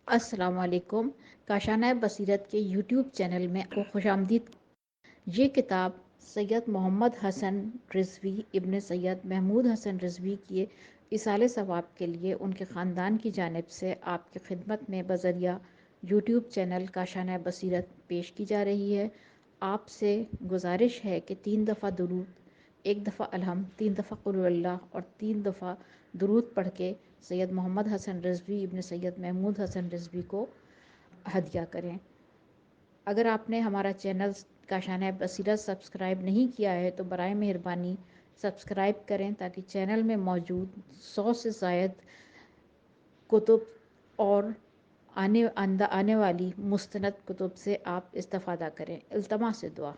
السلام علیکم۔ کاشانہ بصیرت کے یوٹیوب چینل میں آپ کو خوش آمدید۔ یہ کتاب سید محمد حسن رضوی ابن سید محمود حسن رضوی کی ایصال ثواب کے لیے ان کے خاندان کی جانب سے آپ کی خدمت میں بذریعہ یوٹیوب چینل کاشانہ بصیرت پیش کی جا رہی ہے۔ آپ سے گزارش ہے کہ 3 دفعہ درود، 1 دفعہ الحمد، 3 دفعہ قل اللہ اور 3 دفعہ درود پڑھ کے سید محمد حسن رضوی ابن سید محمود حسن رضوی کو ہدیہ کریں۔ اگر آپ نے ہمارا چینل کاشانہ بصیرت سبسکرائب نہیں کیا ہے تو برائے مہربانی سبسکرائب کریں تاکہ چینل میں موجود 100 سے زائد کتب اور آنے والی مستند کتب سے آپ استفادہ کریں۔ التماس دعا۔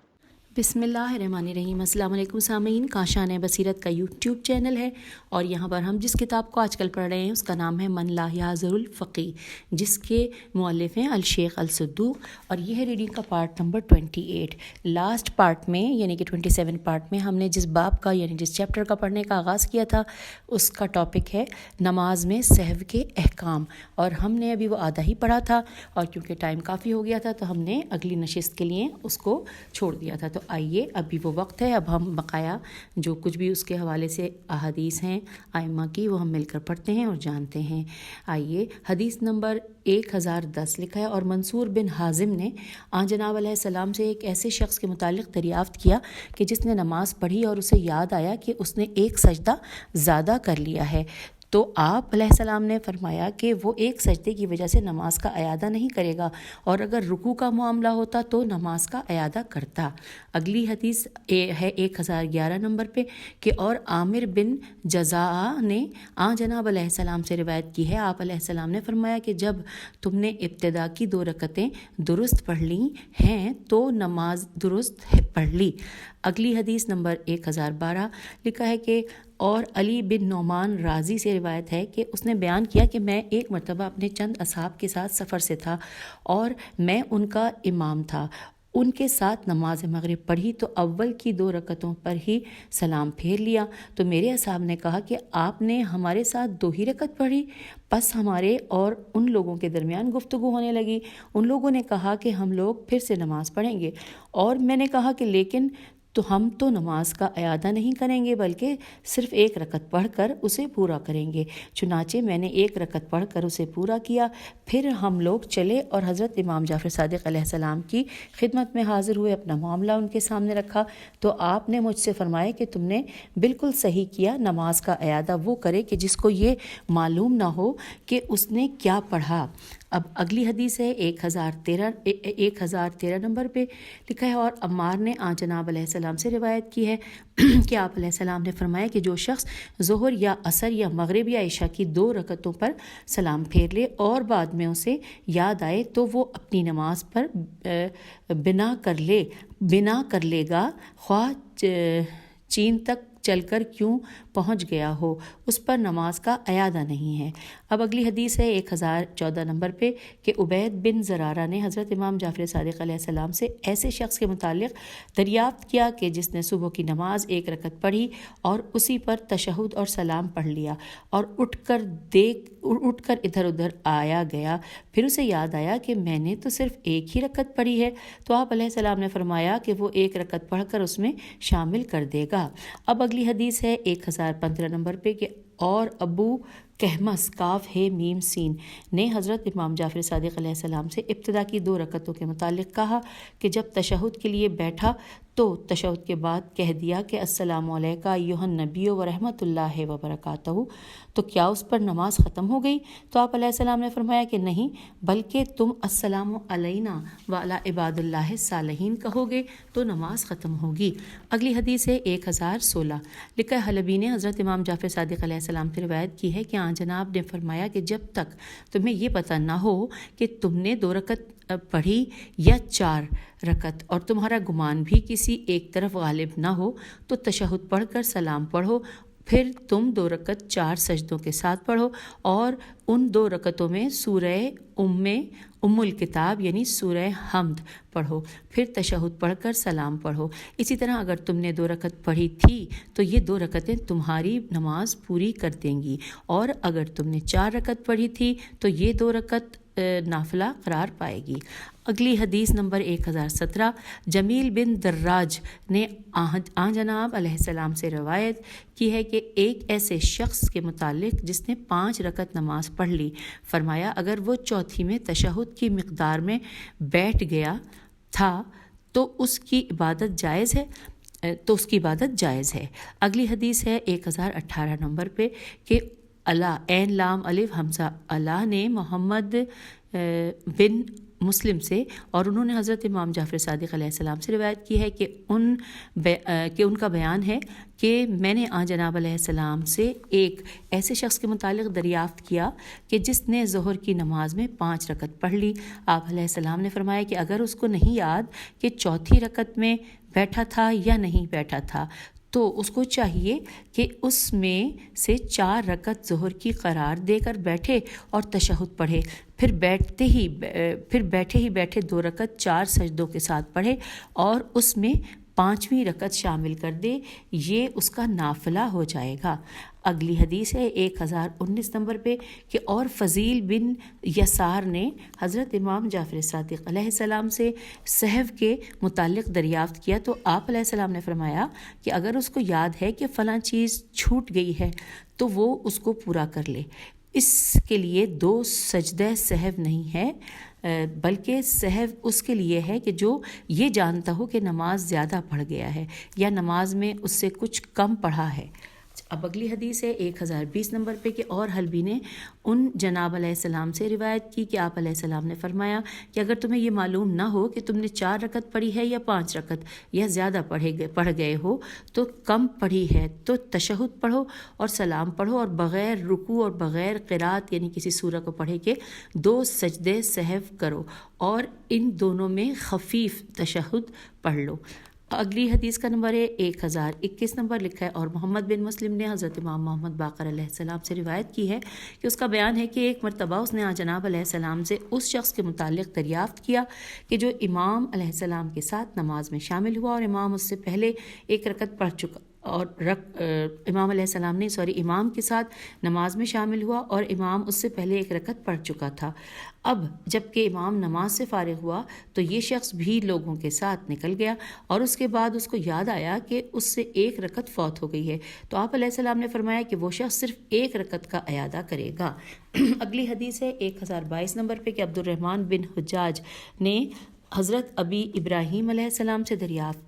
بسم اللہ الرحمن الرحیم۔ السلام علیکم سامعین، کاشانہ بصیرت کا یوٹیوب چینل ہے اور یہاں پر ہم جس کتاب کو آج کل پڑھ رہے ہیں اس کا نام ہے من لا یعذر الفقی، جس کے مؤلف ہیں الشیخ الصدوق، اور یہ ہے ریڈنگ کا پارٹ نمبر 28۔ لاسٹ پارٹ میں یعنی کہ 27 پارٹ میں ہم نے جس باب کا یعنی جس چیپٹر کا پڑھنے کا آغاز کیا تھا اس کا ٹاپک ہے نماز میں سہو کے احکام، اور ہم نے ابھی وہ آدھا ہی پڑھا تھا اور کیونکہ ٹائم کافی ہو گیا تھا تو ہم نے اگلی نشست کے لیے اس کو چھوڑ دیا تھا۔ تو آئیے ابھی وہ وقت ہے، اب ہم بقایا جو کچھ بھی اس کے حوالے سے احادیث ہیں ائمہ کی وہ ہم مل کر پڑھتے ہیں اور جانتے ہیں۔ آئیے، حدیث نمبر 1010 لکھا ہے، اور منصور بن حازم نے آن جناب علیہ السلام سے ایک ایسے شخص کے متعلق دریافت کیا کہ جس نے نماز پڑھی اور اسے یاد آیا کہ اس نے ایک سجدہ زیادہ کر لیا ہے، تو آپ علیہ السلام نے فرمایا کہ وہ ایک سجدے کی وجہ سے نماز کا اعادہ نہیں کرے گا، اور اگر رکوع کا معاملہ ہوتا تو نماز کا اعادہ کرتا۔ اگلی حدیث ہے 1011 نمبر پہ کہ اور عامر بن جزاء نے آن جناب علیہ السلام سے روایت کی ہے، آپ علیہ السلام نے فرمایا کہ جب تم نے ابتدا کی 2 رکعتیں درست پڑھ لی ہیں تو نماز درست پڑھ لی۔ اگلی حدیث نمبر 1012 لکھا ہے کہ اور علی بن نعمان رازی سے روایت ہے کہ اس نے بیان کیا کہ میں ایک مرتبہ اپنے چند اصحاب کے ساتھ سفر سے تھا اور میں ان کا امام تھا۔ ان کے ساتھ نماز مغرب پڑھی تو اول کی 2 رکعتوں پر ہی سلام پھیر لیا، تو میرے اصحاب نے کہا کہ آپ نے ہمارے ساتھ 2 ہی رکعت پڑھی؟ پس ہمارے اور ان لوگوں کے درمیان گفتگو ہونے لگی۔ ان لوگوں نے کہا کہ ہم لوگ پھر سے نماز پڑھیں گے، اور میں نے کہا کہ لیکن تو ہم تو نماز کا اعادہ نہیں کریں گے بلکہ صرف 1 رکعت پڑھ کر اسے پورا کریں گے۔ چنانچہ میں نے 1 رکعت پڑھ کر اسے پورا کیا، پھر ہم لوگ چلے اور حضرت امام جعفر صادق علیہ السلام کی خدمت میں حاضر ہوئے، اپنا معاملہ ان کے سامنے رکھا، تو آپ نے مجھ سے فرمایا کہ تم نے بالکل صحیح کیا، نماز کا اعادہ وہ کرے کہ جس کو یہ معلوم نہ ہو کہ اس نے کیا پڑھا۔ اب اگلی حدیث ہے 1013 نمبر پہ لکھا ہے، اور عمار نے آن جناب علیہ السلام سے روایت کی ہے کہ آپ علیہ السلام نے فرمایا کہ جو شخص ظہر یا عصر یا مغرب یا عشاء کی 2 رکعتوں پر سلام پھیر لے اور بعد میں اسے یاد آئے تو وہ اپنی نماز پر بنا کر لے گا، خواہ چین تک چل کر کیوں پہنچ گیا ہو، اس پر نماز کا اعادہ نہیں ہے۔ اب اگلی حدیث ہے 1014 نمبر پہ کہ عبید بن زرارہ نے حضرت امام جعفر صادق علیہ السلام سے ایسے شخص کے متعلق دریافت کیا کہ جس نے صبح کی نماز 1 رکعت پڑھی اور اسی پر تشہد اور سلام پڑھ لیا، اور اٹھ کر ادھر ادھر آیا گیا، پھر اسے یاد آیا کہ میں نے تو صرف 1 ہی رکعت پڑھی ہے، تو آپ علیہ السلام نے فرمایا کہ وہ 1 رکعت پڑھ کر اس میں شامل کر دے گا۔ اب اگلی حدیث ہے 1015 نمبر پہ کہ اور ابو کہمس کاف ہے میم سین نے حضرت امام جعفر صادق علیہ السلام سے ابتدا کی 2 رکعتوں کے متعلق کہا کہ جب تشہد کے لیے بیٹھا تو تشہد کے بعد کہہ دیا کہ السلام علیکہ ایھا النبی و رحمۃ اللہ وبرکاتہ، تو کیا اس پر نماز ختم ہو گئی؟ تو آپ علیہ السلام نے فرمایا کہ نہیں، بلکہ تم السلام علینا وعلی عباد اللہ الصالحین کہو گے تو نماز ختم ہوگی۔ اگلی حدیث ہے 1016 لکھا ہے، حلبی نے حضرت امام جعفر صادق علیہ السلام سے روایت کی ہے کہ جناب نے فرمایا کہ جب تک تمہیں یہ پتہ نہ ہو کہ تم نے 2 رکعت پڑھی یا 4 رکعت اور تمہارا گمان بھی کسی ایک طرف غالب نہ ہو تو تشہد پڑھ کر سلام پڑھو، پھر تم 2 رکعت 4 سجدوں کے ساتھ پڑھو، اور ان 2 رکعتوں میں سورہ ام الکتاب یعنی سورہ حمد پڑھو، پھر تشہد پڑھ کر سلام پڑھو۔ اسی طرح اگر تم نے 2 رکعت پڑھی تھی تو یہ 2 رکعتیں تمہاری نماز پوری کر دیں گی، اور اگر تم نے 4 رکعت پڑھی تھی تو یہ 2 رکعت نافلہ قرار پائے گی۔ اگلی حدیث نمبر 1017 جمیل بن دراج نے آن جناب علیہ السلام سے روایت کی ہے کہ ایک ایسے شخص کے متعلق جس نے 5 رکعت نماز پڑھ لی، فرمایا اگر وہ چوتھی میں تشہد کی مقدار میں بیٹھ گیا تھا تو اس کی عبادت جائز ہے۔ اگلی حدیث ہے 1018 نمبر پہ کہ عین لام الف حمزہ اللہ نے محمد بن مسلم سے اور انہوں نے حضرت امام جعفر صادق علیہ السلام سے روایت کی ہے کہ ان کا بیان ہے کہ میں نے آن جناب علیہ السلام سے ایک ایسے شخص کے متعلق دریافت کیا کہ جس نے ظہر کی نماز میں 5 رکعت پڑھ لی۔ آپ علیہ السلام نے فرمایا کہ اگر اس کو نہیں یاد کہ چوتھی رکعت میں بیٹھا تھا یا نہیں بیٹھا تھا تو اس کو چاہیے کہ اس میں سے 4 رکعت ظہر کی قرار دے کر بیٹھے اور تشہد پڑھے، پھر بیٹھے ہی 2 رکعت 4 سجدوں کے ساتھ پڑھے اور اس میں 5ویں رکعت شامل کر دے، یہ اس کا نافلہ ہو جائے گا۔ اگلی حدیث ہے 1019 نمبر پہ کہ اور فضیل بن یسار نے حضرت امام جعفر صادق علیہ السلام سے سہو کے متعلق دریافت کیا تو آپ علیہ السلام نے فرمایا کہ اگر اس کو یاد ہے کہ فلاں چیز چھوٹ گئی ہے تو وہ اس کو پورا کر لے، اس کے لیے 2 سجدہ سہو نہیں ہے بلکہ سہو اس کے لیے ہے کہ جو یہ جانتا ہو کہ نماز زیادہ پڑھ گیا ہے یا نماز میں اس سے کچھ کم پڑھا ہے۔ اب اگلی حدیث ہے 1020 نمبر پہ کہ اور حلبی نے ان جناب علیہ السلام سے روایت کی کہ آپ علیہ السلام نے فرمایا کہ اگر تمہیں یہ معلوم نہ ہو کہ تم نے 4 رکعت پڑھی ہے یا 5 رکعت یا زیادہ پڑھ گئے ہو تو کم پڑھی ہے تو تشہد پڑھو اور سلام پڑھو اور بغیر رکوع اور بغیر قرات یعنی کسی سورہ کو پڑھے کے 2 سجدے سہو کرو اور ان دونوں میں خفیف تشہد پڑھ لو۔ اگلی حدیث کا نمبر ہے 1021 نمبر لکھا ہے اور محمد بن مسلم نے حضرت امام محمد باقر علیہ السلام سے روایت کی ہے کہ اس کا بیان ہے کہ ایک مرتبہ اس نے جناب علیہ السلام سے اس شخص کے متعلق دریافت کیا کہ جو امام علیہ السلام کے ساتھ نماز میں شامل ہوا اور امام اس سے پہلے 1 رکعت پڑھ چکا اور امام علیہ السلام نے امام کے ساتھ نماز میں شامل ہوا اور امام اس سے پہلے 1 رکعت پڑھ چکا تھا۔ اب جب کہ امام نماز سے فارغ ہوا تو یہ شخص بھی لوگوں کے ساتھ نکل گیا اور اس کے بعد اس کو یاد آیا کہ اس سے 1 رکعت فوت ہو گئی ہے تو آپ علیہ السلام نے فرمایا کہ وہ شخص صرف 1 رکعت کا اعادہ کرے گا۔ اگلی حدیث ہے 1022 نمبر پہ کہ عبد الرحمن بن حجاج نے حضرت ابی ابراہیم علیہ السلام سے روایت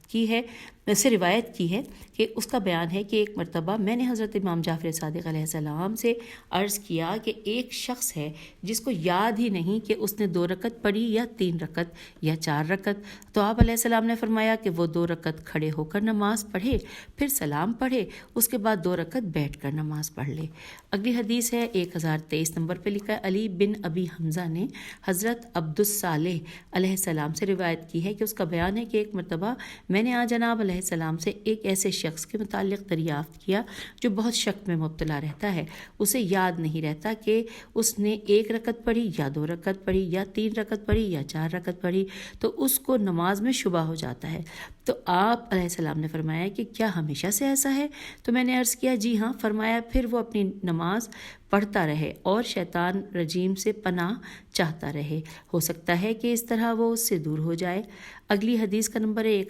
کی ہے کہ اس کا بیان ہے کہ ایک مرتبہ میں نے حضرت امام جعفر صادق علیہ السلام سے عرض کیا کہ ایک شخص ہے جس کو یاد ہی نہیں کہ اس نے 2 رکعت پڑھی یا 3 رکعت یا 4 رکعت، تو آپ علیہ السلام نے فرمایا کہ وہ 2 رکعت کھڑے ہو کر نماز پڑھے، پھر سلام پڑھے، اس کے بعد 2 رکعت بیٹھ کر نماز پڑھ لے۔ اگلی حدیث ہے 1023 نمبر پہ لکھا ہے علی بن ابی حمزہ نے حضرت عبدالصالح علیہ السلام سے روایت کی ہے کہ اس کا بیان ہے کہ ایک مرتبہ میں نے جناب علیہ السلام سے ایک ایسے شخص کے متعلق دریافت کیا جو بہت شک میں مبتلا رہتا ہے، اسے یاد نہیں رہتا کہ اس نے 1 رکعت پڑھی یا 2 رکعت پڑھی یا 3 رکعت پڑھی یا 4 رکعت پڑھی، تو اس کو نماز میں شبہ ہو جاتا ہے۔ تو آپ علیہ السلام نے فرمایا کہ کیا ہمیشہ سے ایسا ہے؟ تو میں نے عرض کیا جی ہاں۔ فرمایا پھر وہ اپنی نماز پڑھتا رہے اور شیطان رجیم سے پناہ چاہتا رہے، ہو سکتا ہے کہ اس طرح وہ اس سے دور ہو جائے۔ اگلی حدیث کا نمبر ہے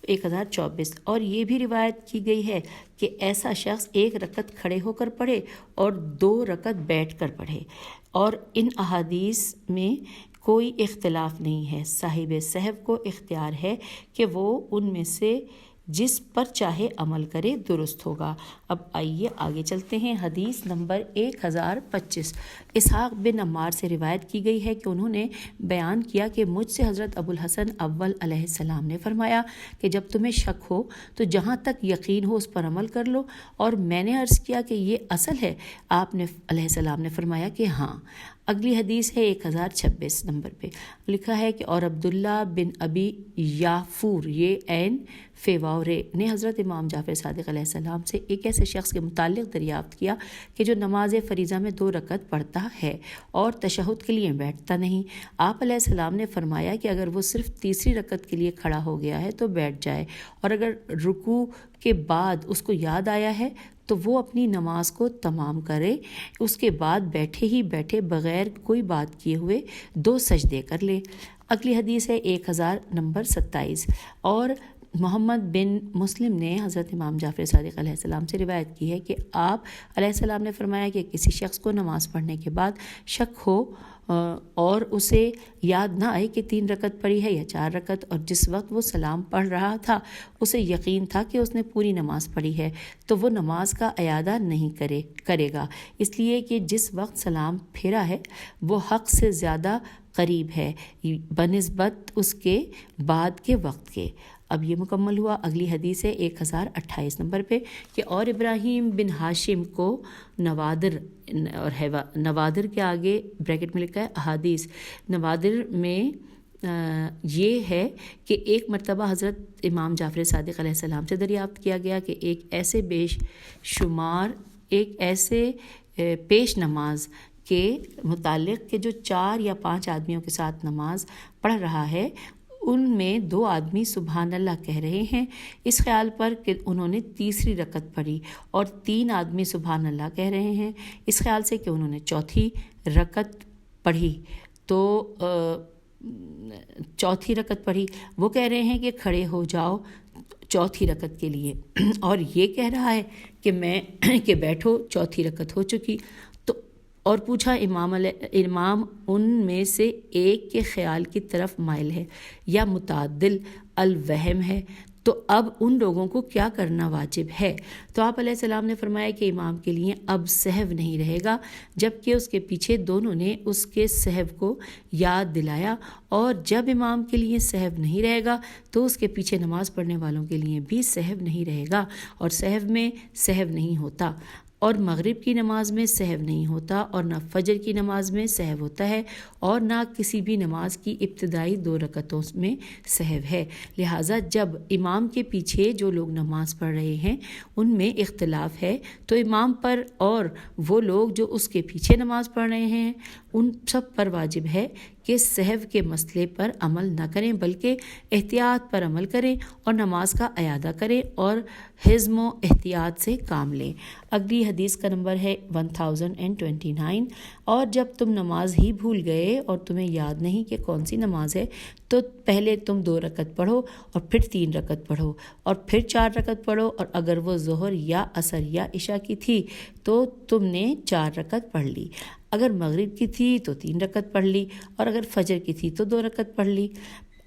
1024 اور یہ بھی روایت کی گئی ہے کہ ایسا شخص 1 رکعت کھڑے ہو کر پڑھے اور 2 رکعت بیٹھ کر پڑھے، اور ان احادیث میں کوئی اختلاف نہیں ہے، صاحب صحب کو اختیار ہے کہ وہ ان میں سے جس پر چاہے عمل کرے، درست ہوگا۔ اب آئیے آگے چلتے ہیں۔ حدیث نمبر 1025 اسحاق بن عمار سے روایت کی گئی ہے کہ انہوں نے بیان کیا کہ مجھ سے حضرت ابو الحسن اول علیہ السلام نے فرمایا کہ جب تمہیں شک ہو تو جہاں تک یقین ہو اس پر عمل کر لو، اور میں نے عرض کیا کہ یہ اصل ہے؟ آپ نے علیہ السلام نے فرمایا کہ ہاں۔ اگلی حدیث ہے 1026 نمبر پہ لکھا ہے کہ اور عبداللہ بن ابی یافور، یہ عین فیواؤ غورے نے حضرت امام جعفر صادق علیہ السلام سے ایک ایسے شخص کے متعلق دریافت کیا کہ جو نماز فریضہ میں 2 رکعت پڑھتا ہے اور تشہد کے لیے بیٹھتا نہیں۔ آپ علیہ السلام نے فرمایا کہ اگر وہ صرف تیسری رکعت کے لیے کھڑا ہو گیا ہے تو بیٹھ جائے، اور اگر رکوع کے بعد اس کو یاد آیا ہے تو وہ اپنی نماز کو تمام کرے، اس کے بعد بیٹھے ہی بیٹھے بغیر کوئی بات کیے ہوئے 2 سجدے کر لے۔ اگلی حدیث ہے 1000 نمبر 27، اور محمد بن مسلم نے حضرت امام جعفر صادق علیہ السلام سے روایت کی ہے کہ آپ علیہ السلام نے فرمایا کہ کسی شخص کو نماز پڑھنے کے بعد شک ہو اور اسے یاد نہ آئے کہ 3 رکعت پڑھی ہے یا 4 رکعت، اور جس وقت وہ سلام پڑھ رہا تھا اسے یقین تھا کہ اس نے پوری نماز پڑھی ہے، تو وہ نماز کا اعادہ نہیں کرے گا، اس لیے کہ جس وقت سلام پھیرا ہے وہ حق سے زیادہ قریب ہے بنسبت اس کے بعد کے وقت کے۔ اب یہ مکمل ہوا۔ اگلی حدیث ہے 1028 نمبر پہ کہ اور ابراہیم بن ہاشم کو نوادر، اور نوادر کے آگے بریکٹ میں لکھا ہے احادیث، نوادر میں یہ ہے کہ ایک مرتبہ حضرت امام جعفر صادق علیہ السلام سے دریافت کیا گیا کہ ایک ایسے پیش نماز کے متعلق کہ جو 4 یا 5 آدمیوں کے ساتھ نماز پڑھ رہا ہے، ان میں 2 آدمی سبحان اللہ کہہ رہے ہیں، اس خیال پر کہ انہوں نے تیسری رکعت پڑھی، اور 3 آدمی سبحان اللہ کہہ رہے ہیں اس خیال سے کہ انہوں نے چوتھی رکعت پڑھی، تو چوتھی رکعت پڑھی، وہ کہہ رہے ہیں کہ کھڑے ہو جاؤ چوتھی رکعت کے لیے، اور یہ کہہ رہا ہے کہ بیٹھو چوتھی رکعت ہو چکی، تو اور پوچھا امام ان میں سے ایک کے خیال کی طرف مائل ہے یا متعدل الوہم ہے، تو اب ان لوگوں کو کیا کرنا واجب ہے؟ تو آپ علیہ السلام نے فرمایا کہ امام کے لیے اب سہو نہیں رہے گا، جبکہ اس کے پیچھے دونوں نے اس کے سہو کو یاد دلایا، اور جب امام کے لیے سہو نہیں رہے گا تو اس کے پیچھے نماز پڑھنے والوں کے لیے بھی سہو نہیں رہے گا، اور سہو میں سہو نہیں ہوتا، اور مغرب کی نماز میں سہو نہیں ہوتا، اور نہ فجر کی نماز میں سہو ہوتا ہے، اور نہ کسی بھی نماز کی ابتدائی 2 رکعتوں میں سہو ہے۔ لہٰذا جب امام کے پیچھے جو لوگ نماز پڑھ رہے ہیں ان میں اختلاف ہے تو امام پر اور وہ لوگ جو اس کے پیچھے نماز پڑھ رہے ہیں ان سب پر واجب ہے کہ سہو کے مسئلے پر عمل نہ کریں، بلکہ احتیاط پر عمل کریں اور نماز کا اعادہ کریں اور حزم و احتیاط سے کام لیں۔ اگلی حدیث کا نمبر ہے 1029، اور جب تم نماز ہی بھول گئے اور تمہیں یاد نہیں کہ کون سی نماز ہے تو پہلے تم 2 رکعت پڑھو اور پھر 3 رکعت پڑھو اور پھر 4 رکعت پڑھو، اور اگر وہ ظہر یا عصر یا عشاء کی تھی تو تم نے 4 رکعت پڑھ لی، اگر مغرب کی تھی تو 3 رکعت پڑھ لی، اور اگر فجر کی تھی تو 2 رکعت پڑھ لی،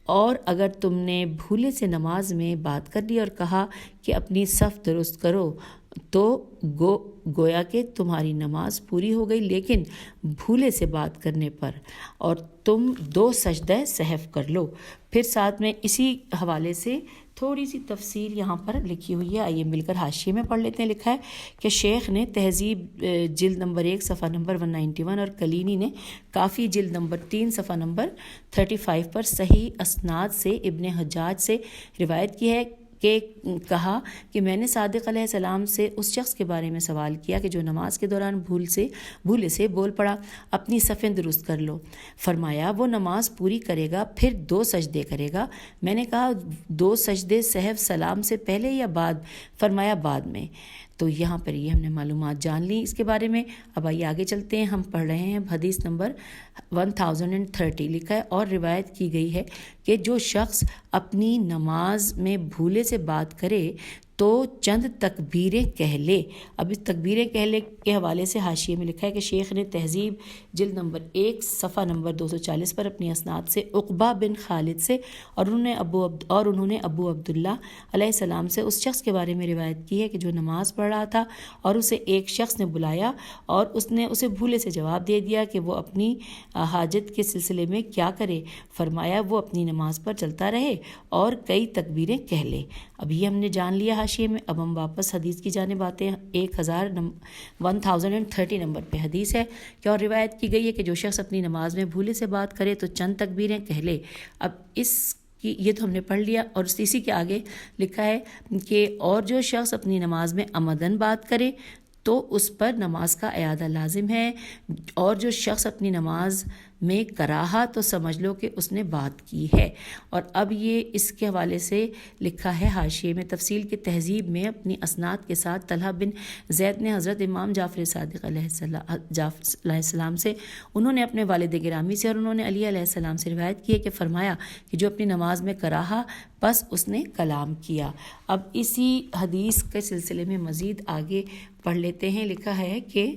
اور اگر تم نے بھولے سے نماز میں بات کر لی اور کہا کہ اپنی صف درست کرو تو گویا کہ تمہاری نماز پوری ہو گئی، لیکن بھولے سے بات کرنے پر اور تم 2 سجدہ سہو کر لو۔ پھر ساتھ میں اسی حوالے سے تھوڑی سی تفصیل یہاں پر لکھی ہوئی ہے، آئیے مل کر حاشیے میں پڑھ لیتے ہیں۔ لکھا ہے کہ شیخ نے تہذیب جلد نمبر 1 صفحہ نمبر 191 اور کلینی نے کافی جلد نمبر 3 صفحہ نمبر 35 پر صحیح اسناد سے ابن حجاج سے روایت کی ہے کہ کہا کہ میں نے صادق علیہ السلام سے اس شخص کے بارے میں سوال کیا کہ جو نماز کے دوران بھولے سے بول پڑا اپنی صفیں درست کر لو۔ فرمایا وہ نماز پوری کرے گا پھر 2 سجدے کرے گا۔ میں نے کہا 2 سجدے سہو سلام سے پہلے یا بعد؟ فرمایا بعد میں۔ تو یہاں پر یہ ہم نے معلومات جان لی اس کے بارے میں۔ اب آئیے آگے چلتے ہیں، ہم پڑھ رہے ہیں حدیث نمبر 1030۔ لکھا ہے اور روایت کی گئی ہے کہ جو شخص اپنی نماز میں بھولے سے بات کرے تو چند تکبیریں کہہ لے۔ اب اس تکبیریں کہہ لے کے حوالے سے حاشیے میں لکھا ہے کہ شیخ نے تہذیب جلد نمبر 1 صفحہ نمبر 240 پر اپنی اسناد سے عقبہ بن خالد سے اور انہوں نے ابو عبداللہ علیہ السلام سے اس شخص کے بارے میں روایت کی ہے کہ جو نماز پڑھ رہا تھا اور اسے ایک شخص نے بلایا اور اس نے اسے بھولے سے جواب دے دیا کہ وہ اپنی حاجت کے سلسلے میں کیا کرے۔ فرمایا وہ اپنی نماز پر چلتا رہے اور کئی تکبیریں کہہ لے۔ اب یہ ہم نے جان لیا حاشیے میں۔ اب ہم واپس حدیث کی جانب آتے ہیں۔ 1030 نمبر پہ حدیث ہے کہ اور روایت کی گئی ہے کہ جو شخص اپنی نماز میں بھولے سے بات کرے تو چند تکبیریں کہہ لے۔ اب اس کہ یہ تو ہم نے پڑھ لیا، اور اسی کے آگے لکھا ہے کہ اور جو شخص اپنی نماز میں عمدن بات کرے تو اس پر نماز کا اعادہ لازم ہے، اور جو شخص اپنی نماز میں کراہا تو سمجھ لو کہ اس نے بات کی ہے۔ اور اب یہ اس کے حوالے سے لکھا ہے حاشیے میں، تفصیل کی تہذیب میں اپنی اسناد کے ساتھ طلحہ بن زید نے حضرت امام جعفر صادق علیہ السلام سے، انہوں نے اپنے والد گرامی سے اور انہوں نے علی علیہ السلام سے روایت کی ہے کہ فرمایا کہ جو اپنی نماز میں کراہا بس اس نے کلام کیا۔ اب اسی حدیث کے سلسلے میں مزید آگے پڑھ لیتے ہیں۔ لکھا ہے کہ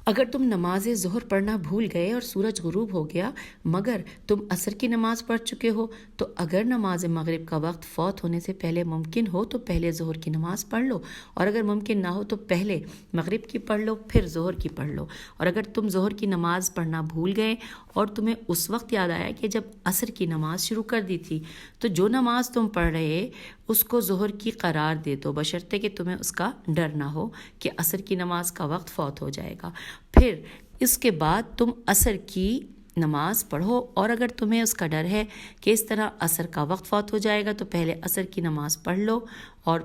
اگر تم نماز ظہر پڑھنا بھول گئے اور سورج غروب ہو گیا مگر تم عصر کی نماز پڑھ چکے ہو تو اگر نماز مغرب کا وقت فوت ہونے سے پہلے ممکن ہو تو پہلے ظہر کی نماز پڑھ لو، اور اگر ممکن نہ ہو تو پہلے مغرب کی پڑھ لو پھر ظہر کی پڑھ لو۔ اور اگر تم ظہر کی نماز پڑھنا بھول گئے اور تمہیں اس وقت یاد آیا کہ جب عصر کی نماز شروع کر دی تھی تو جو نماز تم پڑھ رہے اس کو ظہر کی قرار دے دو، بشرطے کہ تمہیں اس کا ڈر نہ ہو کہ عصر کی نماز کا وقت فوت ہو جائے گا۔ پھر اس کے بعد تم عصر کی نماز پڑھو، اور اگر تمہیں اس کا ڈر ہے کہ اس طرح عصر کا وقت فوت ہو جائے گا تو پہلے عصر کی نماز پڑھ لو، اور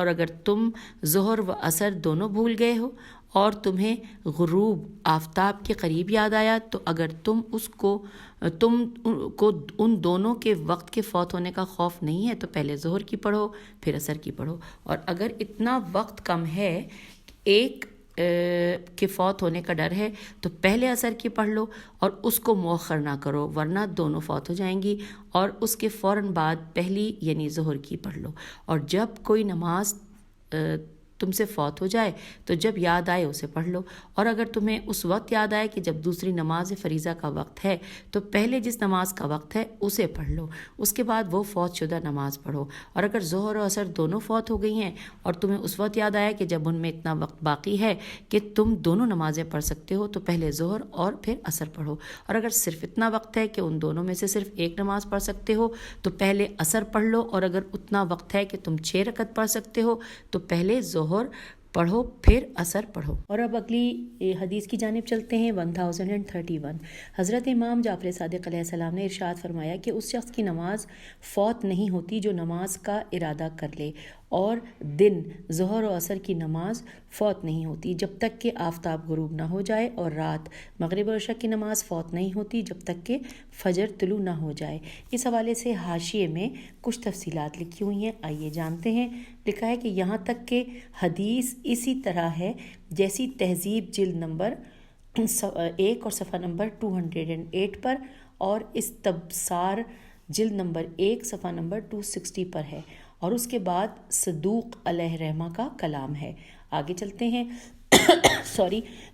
اگر تم ظہر و عصر دونوں بھول گئے ہو اور تمہیں غروب آفتاب کے قریب یاد آیا تو اگر تم کو ان دونوں کے وقت کے فوت ہونے کا خوف نہیں ہے تو پہلے ظہر کی پڑھو پھر عصر کی پڑھو، اور اگر اتنا وقت کم ہے ایک کے فوت ہونے کا ڈر ہے تو پہلے عصر کی پڑھ لو اور اس کو مؤخر نہ کرو ورنہ دونوں فوت ہو جائیں گی، اور اس کے فوراً بعد پہلی یعنی ظہر کی پڑھ لو۔ اور جب کوئی نماز تم سے فوت ہو جائے تو جب یاد آئے اسے پڑھ لو، اور اگر تمہیں اس وقت یاد آئے کہ جب دوسری نماز فریضہ کا وقت ہے تو پہلے جس نماز کا وقت ہے اسے پڑھ لو، اس کے بعد وہ فوت شدہ نماز پڑھو۔ اور اگر ظہر و عصر دونوں فوت ہو گئی ہیں اور تمہیں اس وقت یاد آیا کہ جب ان میں اتنا وقت باقی ہے کہ تم دونوں نمازیں پڑھ سکتے ہو تو پہلے ظہر اور پھر عصر پڑھو، اور اگر صرف اتنا وقت ہے کہ ان دونوں میں سے صرف ایک نماز پڑھ سکتے ہو تو پہلے عصر پڑھ لو، اور اگر اتنا وقت ہے کہ تم 6 رکعت پڑھ سکتے ہو تو پہلے ظہر پڑھو پھر عصر پڑھو۔ اور اب اگلی حدیث کی جانب چلتے ہیں۔ 1031 حضرت امام جعفر صادق علیہ السلام نے ارشاد فرمایا کہ اس شخص کی نماز فوت نہیں ہوتی جو نماز کا ارادہ کر لے، اور دن ظہر و عصر کی نماز فوت نہیں ہوتی جب تک کہ آفتاب غروب نہ ہو جائے، اور رات مغرب اور عشاء کی نماز فوت نہیں ہوتی جب تک کہ فجر طلوع نہ ہو جائے۔ اس حوالے سے حاشیے میں کچھ تفصیلات لکھی ہوئی ہیں، آئیے جانتے ہیں۔ لکھا ہے کہ یہاں تک کہ حدیث اسی طرح ہے جیسی تہذیب جلد نمبر 1 اور صفحہ نمبر 208 پر، اور استبصار جلد نمبر 1 صفحہ نمبر 260 پر ہے، اور اس کے بعد صدوق علیہ رحمہ کا کلام ہے۔ آگے چلتے ہیں۔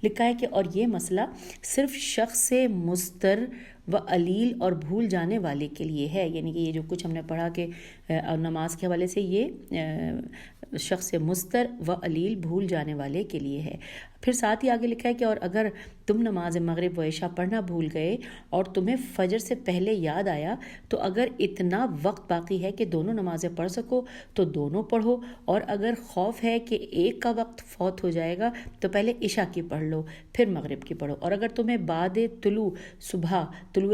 لکھا ہے کہ اور یہ مسئلہ صرف شخص سے مستر و علیل اور بھول جانے والے کے لیے ہے، یعنی کہ یہ جو کچھ ہم نے پڑھا کہ نماز کے حوالے سے یہ شخص مستر و علیل بھول جانے والے کے لیے ہے۔ پھر ساتھ ہی آگے لکھا ہے کہ اور اگر تم نماز مغرب و عشاء پڑھنا بھول گئے اور تمہیں فجر سے پہلے یاد آیا تو اگر اتنا وقت باقی ہے کہ دونوں نمازیں پڑھ سکو تو دونوں پڑھو، اور اگر خوف ہے کہ ایک کا وقت فوت ہو جائے گا تو پہلے عشاء کی پڑھ لو پھر مغرب کی پڑھو، اور اگر تمہیں بعد طلوع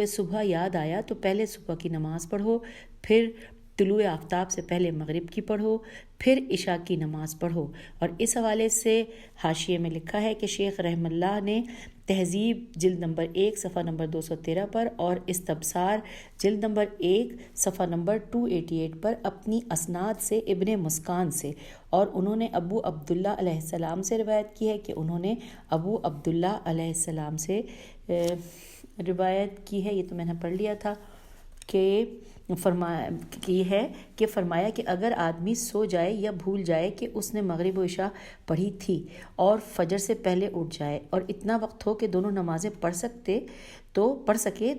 صبح یاد آیا تو پہلے صبح کی نماز پڑھو، پھر طلوع آفتاب سے پہلے مغرب کی پڑھو، پھر عشاء کی نماز پڑھو۔ اور اس حوالے سے حاشیے میں لکھا ہے کہ شیخ رحم اللہ نے تہذیب جلد نمبر 1 صفحہ نمبر 213 پر اور استبصار جلد نمبر 1 صفحہ نمبر 288 پر اپنی اسناد سے ابن مسکان سے، اور انہوں نے ابو عبداللہ علیہ السلام سے روایت کی ہے کہ انہوں نے ابو عبداللہ علیہ السلام سے روایت کی ہے، یہ تو میں نے پڑھ لیا تھا، کہ فرمایا کہ اگر آدمی سو جائے یا بھول جائے کہ اس نے مغرب و عشاء پڑھی تھی اور فجر سے پہلے اٹھ جائے اور اتنا وقت ہو کہ دونوں نمازیں پڑھ سکے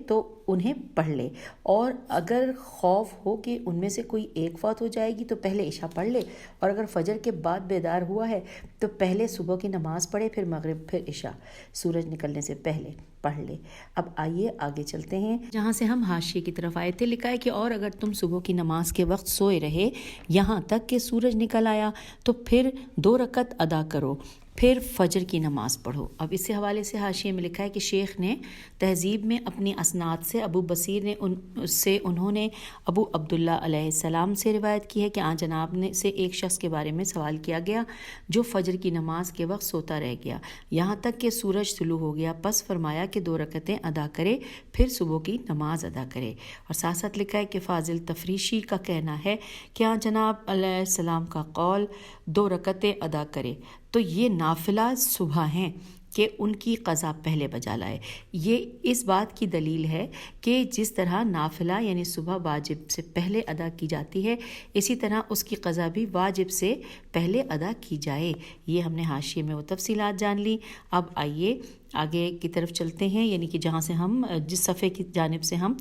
تو انہیں پڑھ لے، اور اگر خوف ہو کہ ان میں سے کوئی ایک فوت ہو جائے گی تو پہلے عشاء پڑھ لے، اور اگر فجر کے بعد بیدار ہوا ہے تو پہلے صبح کی نماز پڑھے پھر مغرب پھر عشاء سورج نکلنے سے پہلے پڑھ لے۔ اب آئیے آگے چلتے ہیں جہاں سے ہم حاشیے کی طرف آئے تھے۔ لکھا ہے کہ اور اگر تم صبح کی نماز کے وقت سوئے رہے یہاں تک کہ سورج نکل آیا تو پھر 2 رکعت ادا کرو، پھر فجر کی نماز پڑھو۔ اب اس حوالے سے حاشیے میں لکھا ہے کہ شیخ نے تہذیب میں اپنی اسناد سے ابو بصیر نے انہوں نے ابو عبداللہ علیہ السلام سے روایت کی ہے کہ آن جناب نے سے ایک شخص کے بارے میں سوال کیا گیا جو فجر کی نماز کے وقت سوتا رہ گیا یہاں تک کہ سورج طلوع ہو گیا، پس فرمایا کہ 2 رکعتیں ادا کرے پھر صبح کی نماز ادا کرے۔ اور ساتھ ساتھ لکھا ہے کہ فاضل تفریشی کا کہنا ہے کہ آن جناب علیہ السلام کا قول 2 رکعتیں ادا کرے تو یہ نافلہ صبح ہیں کہ ان کی قضا پہلے بجا لائے۔ یہ اس بات کی دلیل ہے کہ جس طرح نافلہ یعنی صبح واجب سے پہلے ادا کی جاتی ہے، اسی طرح اس کی قضا بھی واجب سے پہلے ادا کی جائے۔ یہ ہم نے حاشیے میں وہ تفصیلات جان لی۔ اب آئیے آگے کی طرف چلتے ہیں، یعنی کہ جہاں سے ہم جس صفحے کی جانب سے ہم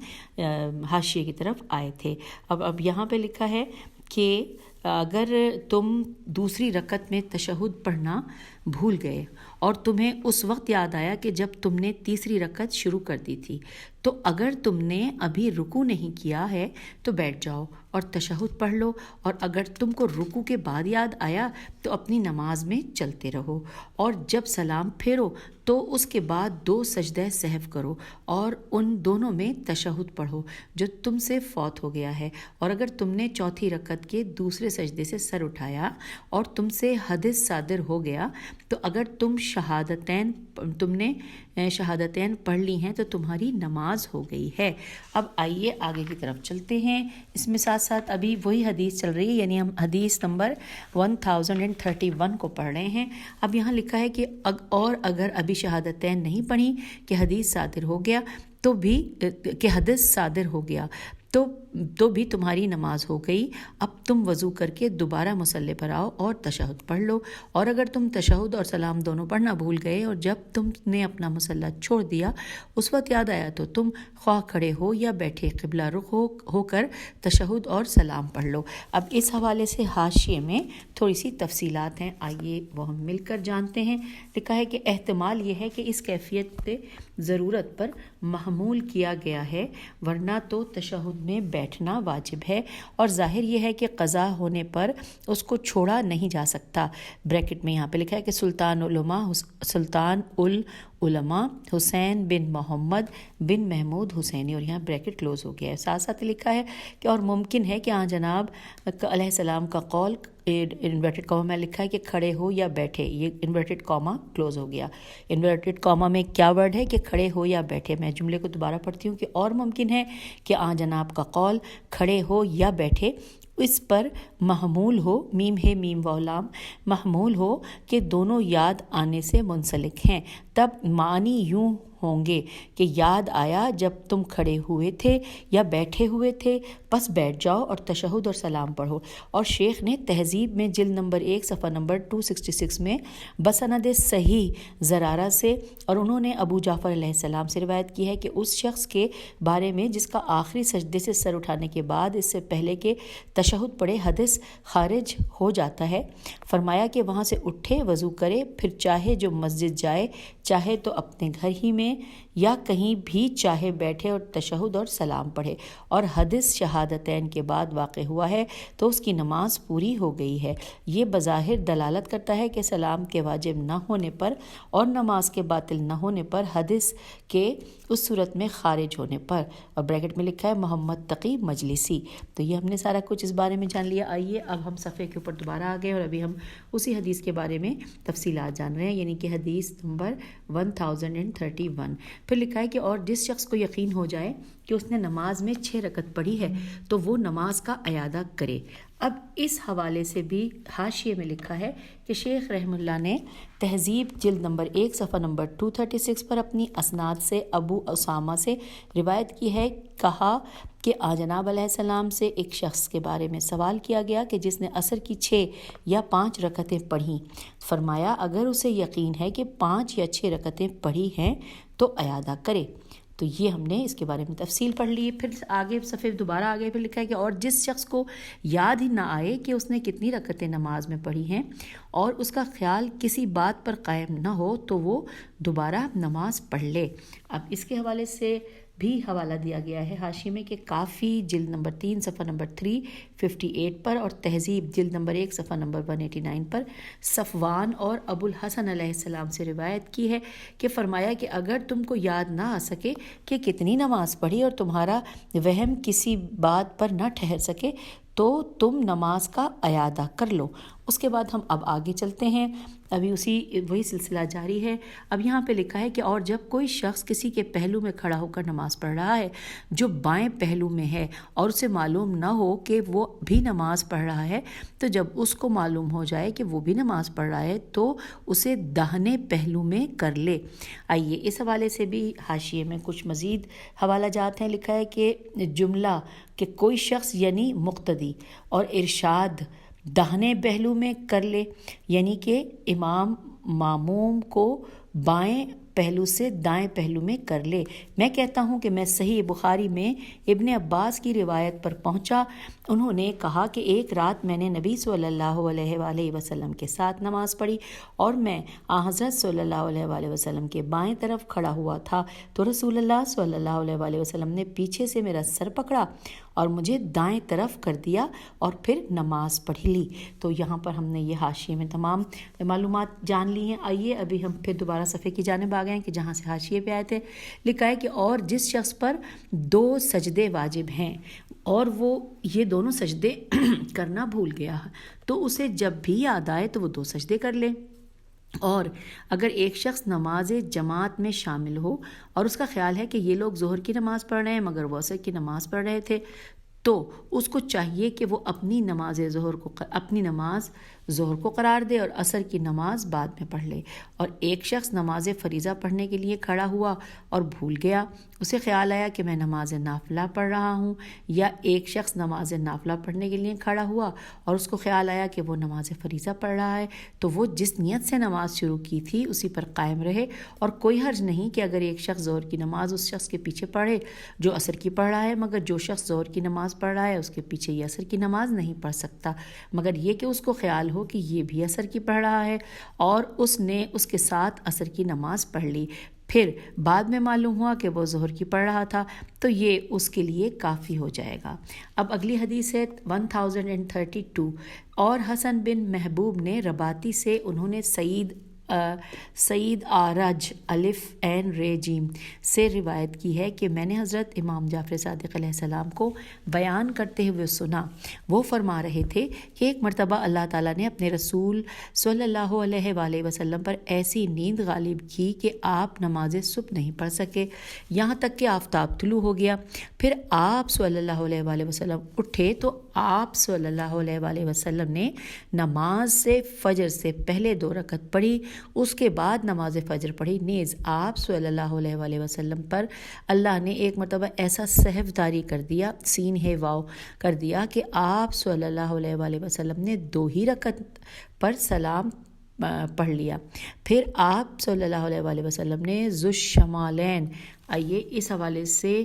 حاشیے کی طرف آئے تھے۔ اب یہاں پہ لکھا ہے کہ اگر تم دوسری رکعت میں تشہد پڑھنا بھول گئے اور تمہیں اس وقت یاد آیا کہ جب تم نے تیسری رکعت شروع کر دی تھی، تو اگر تم نے ابھی رکوع نہیں کیا ہے تو بیٹھ جاؤ اور تشہد پڑھ لو، اور اگر تم کو رکوع کے بعد یاد آیا تو اپنی نماز میں چلتے رہو، اور جب سلام پھیرو تو اس کے بعد 2 سجدہ سہو کرو اور ان دونوں میں تشہد پڑھو جو تم سے فوت ہو گیا ہے، اور اگر تم نے چوتھی رکعت کے دوسرے سجدے سے سر اٹھایا اور تم سے حدث صادر ہو گیا تو اگر تم نے شہادتین پڑھ لی ہیں تو تمہاری نماز ہو گئی ہے۔ اب آئیے آگے کی طرف چلتے ہیں۔ اس میں ساتھ ساتھ ابھی وہی حدیث چل رہی ہے، یعنی ہم حدیث نمبر 1031 کو پڑھ رہے ہیں۔ اب یہاں لکھا ہے کہ اور اگر ابھی شہادتین نہیں پڑھی کہ حدیث صادر ہو گیا تو بھی کہ حدث صادر ہو گیا تو بھی تمہاری نماز ہو گئی۔ اب تم وضو کر کے دوبارہ مصلی پر آؤ اور تشہد پڑھ لو، اور اگر تم تشہد اور سلام دونوں پڑھنا بھول گئے اور جب تم نے اپنا مصلی چھوڑ دیا اس وقت یاد آیا تو تم خواہ کھڑے ہو یا بیٹھے قبلہ رخ ہو کر تشہد اور سلام پڑھ لو۔ اب اس حوالے سے حاشیے میں تھوڑی سی تفصیلات ہیں، آئیے وہ ہم مل کر جانتے ہیں۔ لکھا ہے کہ احتمال یہ ہے کہ اس کیفیت پہ ضرورت پر محمول کیا گیا ہے، ورنہ تو تشہد میں بیٹھنا واجب ہے، اور ظاہر یہ ہے کہ قضا ہونے پر اس کو چھوڑا نہیں جا سکتا۔ بریکٹ میں یہاں پہ لکھا ہے کہ سلطان العلماء حسین بن محمد بن محمود حسینی، اور یہاں بریکٹ کلوز ہو گیا ہے۔ ساتھ ساتھ لکھا ہے کہ اور ممکن ہے کہ آن جناب علیہ السلام کا قول انورٹڈ کاما میں لکھا ہے کہ کھڑے ہو یا بیٹھے، یہ انورٹڈ کاما کلوز ہو گیا۔ انورٹڈ کاما میں کیا ورڈ ہے کہ کھڑے ہو یا بیٹھے۔ میں جملے کو دوبارہ پڑھتی ہوں کہ اور ممکن ہے کہ آن جناب کا قول کھڑے ہو یا بیٹھے اس پر محمول ہو، میم ہے میم واولام، محمول ہو کہ دونوں یاد آنے سے منسلک ہیں، تب معنی یوں ہوں گے کہ یاد آیا جب تم کھڑے ہوئے تھے یا بیٹھے ہوئے تھے، پس بیٹھ جاؤ اور تشہد اور سلام پڑھو۔ اور شیخ نے تہذیب میں جلد نمبر 1 صفحہ نمبر 266 میں بسند صحیح زرارہ سے، اور انہوں نے ابو جعفر علیہ السلام سے روایت کی ہے کہ اس شخص کے بارے میں جس کا آخری سجدے سے سر اٹھانے کے بعد اس سے پہلے کہ تشہد پڑھے حدث خارج ہو جاتا ہے، فرمایا کہ وہاں سے اٹھے، وضو کرے، پھر چاہے جو مسجد جائے، چاہے تو اپنے گھر ہی میں یا کہیں بھی چاہے بیٹھے اور تشہد اور سلام پڑھے، اور حدث شہادتین کے بعد واقع ہوا ہے تو اس کی نماز پوری ہو گئی ہے۔ یہ بظاہر دلالت کرتا ہے کہ سلام کے واجب نہ ہونے پر اور نماز کے باطل نہ ہونے پر، حدث کے اس صورت میں خارج ہونے پر۔ اور بریکٹ میں لکھا ہے محمد تقی مجلسی۔ تو یہ ہم نے سارا کچھ اس بارے میں جان لیا۔ آئیے اب ہم صفحے کے اوپر دوبارہ آ گئے اور ابھی ہم اسی حدیث کے بارے میں تفصیلات جان رہے ہیں، یعنی کہ حدیث نمبر 1031۔ پھر لکھا ہے کہ اور جس شخص کو یقین ہو جائے کہ اس نے نماز میں 6 رکعت پڑھی ہے تو وہ نماز کا اعادہ کرے۔ اب اس حوالے سے بھی حاشیے میں لکھا ہے کہ شیخ رحم اللہ نے تہذیب جلد نمبر 1 صفحہ نمبر 236 پر اپنی اسناد سے ابو اسامہ سے روایت کی ہے، کہا کہ جناب علیہ السلام سے ایک شخص کے بارے میں سوال کیا گیا کہ جس نے عصر کی 6 یا 5 رکعتیں پڑھیں، فرمایا اگر اسے یقین ہے کہ 5 یا 6 رکعتیں پڑھی ہیں تو اعادہ کرے۔ تو یہ ہم نے اس کے بارے میں تفصیل پڑھ لی۔ پھر آگے صفحے دوبارہ آگے پھر لکھا ہے کہ اور جس شخص کو یاد ہی نہ آئے کہ اس نے کتنی رکعتیں نماز میں پڑھی ہیں اور اس کا خیال کسی بات پر قائم نہ ہو تو وہ دوبارہ نماز پڑھ لے۔ اب اس کے حوالے سے بھی حوالہ دیا گیا ہے حاشیے میں کہ کافی جلد نمبر 3 صفحہ نمبر 358 پر اور تہذیب جلد نمبر 1 صفحہ نمبر 189 پر صفوان اور ابو الحسن علیہ السلام سے روایت کی ہے کہ فرمایا کہ اگر تم کو یاد نہ آ سکے کہ کتنی نماز پڑھی اور تمہارا وہم کسی بات پر نہ ٹھہر سکے تو تم نماز کا اعادہ کر لو۔ اس کے بعد ہم اب آگے چلتے ہیں، ابھی وہی سلسلہ جاری ہے۔ اب یہاں پہ لکھا ہے کہ اور جب کوئی شخص کسی کے پہلو میں کھڑا ہو کر نماز پڑھ رہا ہے جو بائیں پہلو میں ہے اور اسے معلوم نہ ہو کہ وہ بھی نماز پڑھ رہا ہے، تو جب اس کو معلوم ہو جائے کہ وہ بھی نماز پڑھ رہا ہے تو اسے داہنے پہلو میں کر لے۔ آئیے اس حوالے سے بھی حاشیے میں کچھ مزید حوالہ جات ہیں۔ لکھا ہے کہ جملہ کہ کوئی شخص یعنی مقتدی اور ارشاد داہنے پہلو میں کر لے، یعنی کہ امام ماموم کو بائیں پہلو سے دائیں پہلو میں کر لے۔ میں کہتا ہوں کہ میں صحیح بخاری میں ابن عباس کی روایت پر پہنچا، انہوں نے کہا کہ ایک رات میں نے نبی صلی اللہ علیہ وآلہ وسلم کے ساتھ نماز پڑھی اور میں حضرت صلی اللہ علیہ وآلہ وسلم کے بائیں طرف کھڑا ہوا تھا تو رسول اللہ صلی اللہ علیہ وآلہ وسلم نے پیچھے سے میرا سر پکڑا اور مجھے دائیں طرف کر دیا اور پھر نماز پڑھی لی۔ تو یہاں پر ہم نے یہ حاشیے میں تمام معلومات جان لی ہیں۔ آئیے ابھی ہم پھر دوبارہ صفحے کی جانب آ گئے ہیں کہ جہاں سے حاشیے پہ آئے تھے۔ لکھا ہے کہ اور جس شخص پر 2 سجدے واجب ہیں اور وہ یہ دونوں سجدے کرنا بھول گیا تو اسے جب بھی یاد آئے تو وہ 2 سجدے کر لے۔ اور اگر ایک شخص نماز جماعت میں شامل ہو اور اس کا خیال ہے کہ یہ لوگ ظہر کی نماز پڑھ رہے ہیں مگر وہ عصر کی نماز پڑھ رہے تھے تو اس کو چاہیے کہ وہ اپنی نماز ظہر کو قرار دے اور عصر کی نماز بعد میں پڑھ لے۔ اور ایک شخص نماز فریضہ پڑھنے کے لیے کھڑا ہوا اور بھول گیا، اسے خیال آیا کہ میں نماز نافلہ پڑھ رہا ہوں، یا ایک شخص نماز نافلہ پڑھنے کے لیے کھڑا ہوا اور اس کو خیال آیا کہ وہ نماز فریضہ پڑھ رہا ہے، تو وہ جس نیت سے نماز شروع کی تھی اسی پر قائم رہے۔ اور کوئی حرج نہیں کہ اگر ایک شخص ظہر کی نماز اس شخص کے پیچھے پڑھے جو عصر کی پڑھ رہا ہے، مگر جو شخص ظہر کی نماز پڑھ رہا ہے اس کے پیچھے یہ عصر کی نماز نہیں پڑھ سکتا، مگر یہ کہ اس کو خیال ہو کہ یہ بھی عصر کی پڑھ رہا ہے اور اس نے اس کے ساتھ عصر کی نماز پڑھ لی، پھر بعد میں معلوم ہوا کہ وہ ظہر کی پڑھ رہا تھا، تو یہ اس کے لیے کافی ہو جائے گا۔ اب اگلی حدیث ہے 1032۔ اور حسن بن محبوب نے رباطی سے، انہوں نے سعید آرج الف عین رے جیم سے روایت کی ہے کہ میں نے حضرت امام جعفر صادق علیہ السلام کو بیان کرتے ہوئے سنا، وہ فرما رہے تھے کہ ایک مرتبہ اللہ تعالیٰ نے اپنے رسول صلی اللہ علیہ وآلہ وسلم پر ایسی نیند غالب کی کہ آپ نماز صبح نہیں پڑھ سکے یہاں تک کہ آفتاب طلوع ہو گیا۔ پھر آپ صلی اللہ علیہ وآلہ وسلم اٹھے تو آپ صلی اللہ علیہ وآلہ وسلم نے نماز سے فجر سے پہلے 2 رکعت پڑھی، اس کے بعد نماز فجر پڑھی۔ نیز آپ صلی اللہ علیہ وآلہ وسلم پر اللہ نے ایک مرتبہ ایسا سہو طاری کر دیا، سین ہے واو کر دیا، کہ آپ صلی اللہ علیہ وآلہ وسلم نے 2 ہی رکعت پر سلام پڑھ لیا۔ پھر آپ صلی اللہ علیہ وآلہ وسلم نے ذو الشمالین، آئیے اس حوالے سے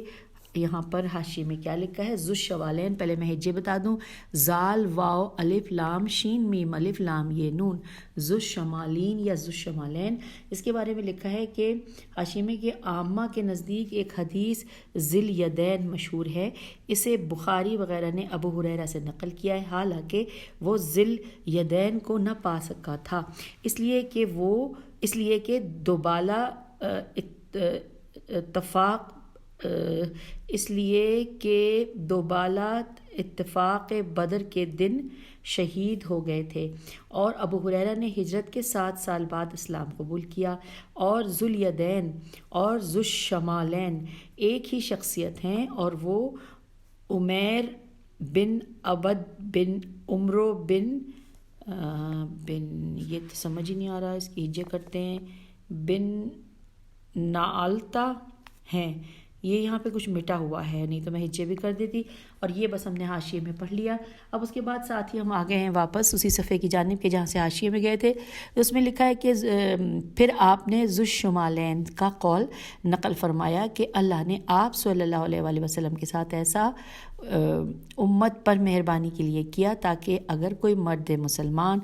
یہاں پر حاشیے میں کیا لکھا ہے، ذو الشمالین، پہلے میں ہجے بتا دوں، زال واو الف لام شین میم الف لام یہ نون، ذو الشمالین یا ذو الشمالین۔ اس کے بارے میں لکھا ہے کہ حاشیے میں کہ عامہ کے نزدیک ایک حدیث ذل یدین مشہور ہے، اسے بخاری وغیرہ نے ابو ہریرہ سے نقل کیا ہے، حالانکہ وہ ذل یدین کو نہ پا سکا تھا، اس لیے کہ دوبالا اتفاق بدر کے دن شہید ہو گئے تھے، اور ابو ہریرہ نے ہجرت کے 7 سال بعد اسلام قبول کیا۔ اور ذوالیدین اور ذو الشمالین ایک ہی شخصیت ہیں، اور وہ عمیر بن عبد بن عمرو بن یہ تو سمجھ ہی نہیں آ رہا، اس کی ہجے کرتے ہیں، بن نعلتا ہیں۔ یہ یہاں پہ کچھ مٹا ہوا ہے، نہیں تو میں ہجے بھی کر دیتی، اور یہ بس ہم نے حاشیے میں پڑھ لیا۔ اب اس کے بعد ساتھ ہی ہم آ گئے ہیں واپس اسی صفحے کی جانب کے جہاں سے حاشیے میں گئے تھے، اس میں لکھا ہے کہ پھر آپ نے ذو الشمالین کا قول نقل فرمایا کہ اللہ نے آپ صلی اللہ علیہ وآلہ وسلم کے ساتھ ایسا امت پر مہربانی کے لیے کیا تاکہ اگر کوئی مرد مسلمان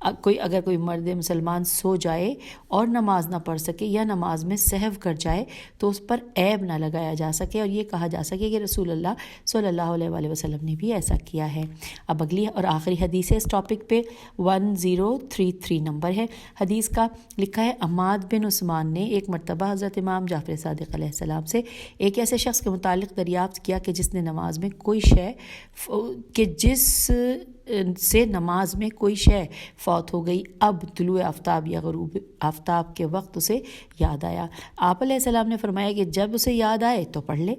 اگر کوئی مرد مسلمان سو جائے اور نماز نہ پڑھ سکے یا نماز میں سہو کر جائے تو اس پر عیب نہ لگایا جا سکے اور یہ کہا جا سکے کہ رسول اللہ صلی اللہ علیہ وآلہ وسلم نے بھی ایسا کیا ہے۔ اب اگلی اور آخری حدیث ہے اس ٹاپک پہ، 1033 نمبر ہے حدیث کا۔ لکھا ہے عماد بن عثمان نے ایک مرتبہ حضرت امام جعفر صادق علیہ السلام سے ایک ایسے شخص کے متعلق دریافت کیا کہ جس نے نماز میں کوئی شے نماز میں کوئی شے فوت ہو گئی، اب طلوع آفتاب یا غروب آفتاب کے وقت اسے یاد آیا۔ آپ علیہ السلام نے فرمایا کہ جب اسے یاد آئے تو پڑھ لے۔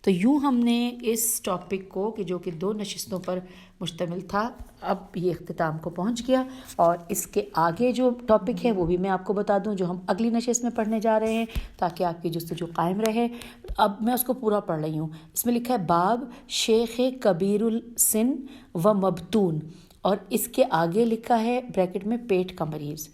تو یوں ہم نے اس ٹاپک کو کہ جو کہ 2 نشستوں پر مشتمل تھا اب یہ اختتام کو پہنچ گیا، اور اس کے آگے جو ٹاپک ہے وہ بھی میں آپ کو بتا دوں جو ہم اگلی نشست میں پڑھنے جا رہے ہیں تاکہ آپ کی جستجو قائم رہے۔ اب میں اس کو پورا پڑھ رہی ہوں۔ اس میں لکھا ہے باب شیخ کبیر السن و مبتون، اور اس کے آگے لکھا ہے بریکٹ میں پیٹ کا مریض،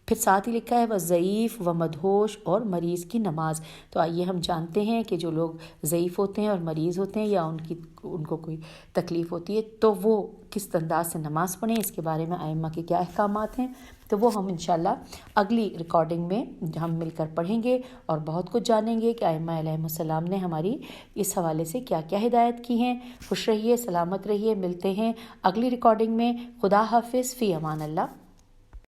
پھر ساتھ ہی لکھا ہے وہ ضعیف و مدہوش اور مریض کی نماز۔ تو آئیے ہم جانتے ہیں کہ جو لوگ ضعیف ہوتے ہیں اور مریض ہوتے ہیں یا ان کو کوئی تکلیف ہوتی ہے تو وہ کس انداز سے نماز پڑھیں، اس کے بارے میں ائمہ کے کیا احکامات ہیں، تو وہ ہم انشاءاللہ اگلی ریکارڈنگ میں ہم مل کر پڑھیں گے اور بہت کچھ جانیں گے کہ ائمہ علیہم السلام نے ہماری اس حوالے سے کیا کیا ہدایت کی ہیں۔ خوش رہیے، سلامت رہیے، ملتے ہیں اگلی ریکارڈنگ میں۔ خدا حافظ، فی امان اللہ۔